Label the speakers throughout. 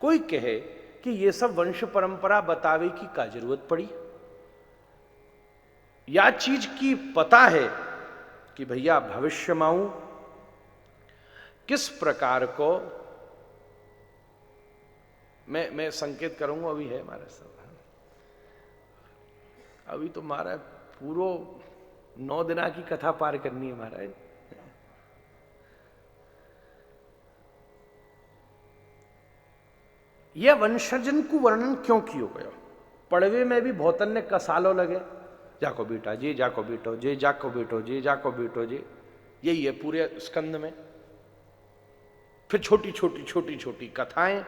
Speaker 1: कोई कहे कि ये सब वंश परंपरा बतावे की क्या जरूरत पड़ी, या चीज की पता है कि भैया भविष्यमाऊ किस प्रकार को, मैं संकेत करूंगा, अभी है हमारे सब, अभी तो हमारा पूरा 9 दिना की कथा पार करनी है महाराज। यह वंशजन को वर्णन क्यों किया गया? पड़वे में भी भौतन ने कसालो लगे, जाको बेटा जी, जाको बेटो जी, जाको बेटो जी, जाको बेटो जी, यही है पूरे स्कंद में। फिर छोटी छोटी छोटी छोटी कथाएं।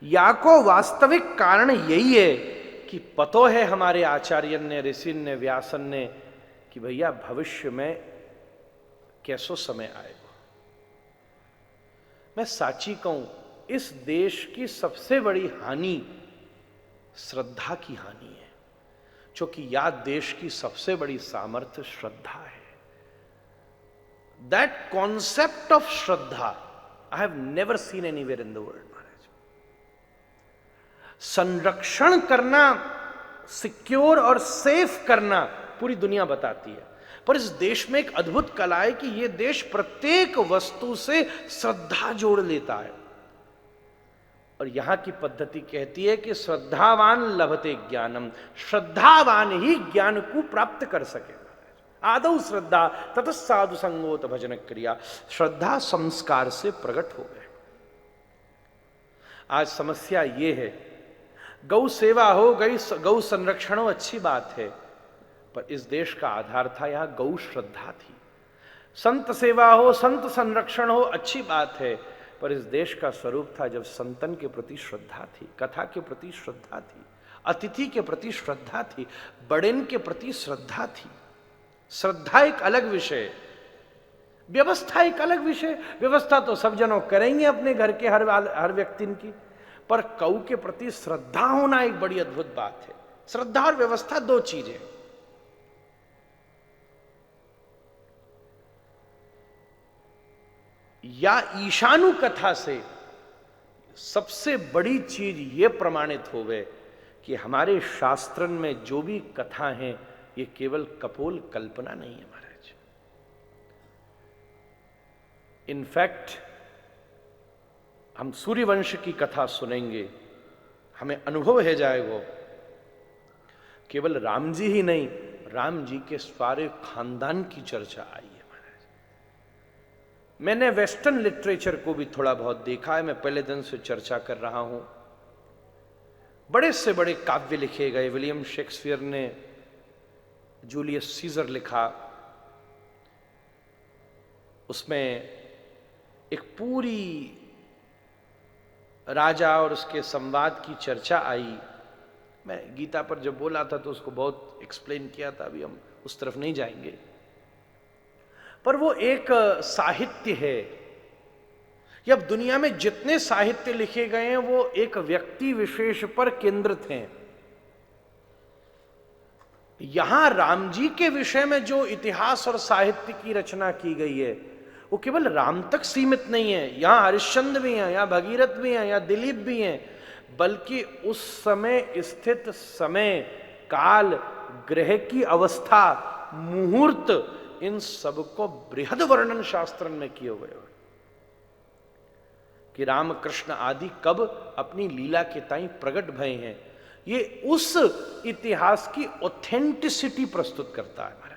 Speaker 1: या को वास्तविक कारण यही है कि पतो है हमारे आचार्य ने, ऋषि ने, व्यासन ने, कि भैया भविष्य में कैसो समय आएगा। मैं साची कहूं, इस देश की सबसे बड़ी हानि श्रद्धा की हानि है, क्योंकि या देश की सबसे बड़ी सामर्थ्य श्रद्धा है। That concept of shraddha I have never seen anywhere in the world Maharaj. संरक्षण करना, सिक्योर और सेफ करना पूरी दुनिया बताती है, पर इस देश में एक अद्भुत कला है कि यह देश प्रत्येक वस्तु से श्रद्धा जोड़ लेता है। और यहां की पद्धति कहती है कि श्रद्धावान लभते ज्ञानम, श्रद्धावान ही ज्ञान को प्राप्त कर सके। आदौ श्रद्धा ततः साधु संगोत भजन क्रिया, श्रद्धा संस्कार से प्रकट हो गए। आज समस्या ये है, गौ सेवा हो गई, गौ संरक्षण हो, अच्छी बात है, पर इस देश का आधार था यहां गौ श्रद्धा थी। संत सेवा हो, संत संरक्षण हो, अच्छी बात है, पर इस देश का स्वरूप था जब संतन के प्रति श्रद्धा थी, कथा के प्रति श्रद्धा थी, अतिथि के प्रति श्रद्धा थी, बड़ेन के प्रति श्रद्धा थी। श्रद्धा एक अलग विषय, व्यवस्था एक अलग विषय। व्यवस्था तो सब जनों करेंगे अपने घर के हर व्यक्ति की, पर कौ के प्रति श्रद्धा होना एक बड़ी अद्भुत बात है। श्रद्धा और व्यवस्था दो चीजें। या ईशानु कथा से सबसे बड़ी चीज यह प्रमाणित हो गए कि हमारे शास्त्रन में जो भी कथा है ये केवल कपोल कल्पना नहीं है महाराज। इनफैक्ट हम सूर्यवंश की कथा सुनेंगे, हमें अनुभव है जाएगा, केवल राम जी ही नहीं, राम जी के सारे खानदान की चर्चा आई है महाराज। मैंने वेस्टर्न लिटरेचर को भी थोड़ा बहुत देखा है, मैं पहले दिन से चर्चा कर रहा हूं। बड़े से बड़े काव्य लिखे गए, विलियम शेक्सपियर ने जूलियस सीजर लिखा, उसमें एक पूरी राजा और उसके संवाद की चर्चा आई। मैं गीता पर जब बोला था तो उसको बहुत एक्सप्लेन किया था, अभी हम उस तरफ नहीं जाएंगे, पर वो एक साहित्य है। अब दुनिया में जितने साहित्य लिखे गए हैं वो एक व्यक्ति विशेष पर केंद्रित हैं। यहां राम जी के विषय में जो इतिहास और साहित्य की रचना की गई है वो केवल राम तक सीमित नहीं है। यहां हरिश्चंद्र भी हैं, यहां भगीरथ भी हैं, यहां दिलीप भी हैं, बल्कि उस समय स्थित समय, काल, ग्रह की अवस्था, मुहूर्त, इन सबको बृहद वर्णन शास्त्र में किए गए कि रामकृष्ण आदि कब अपनी लीला के ताई प्रकट भय हैं। ये उस इतिहास की ऑथेंटिसिटी प्रस्तुत करता है।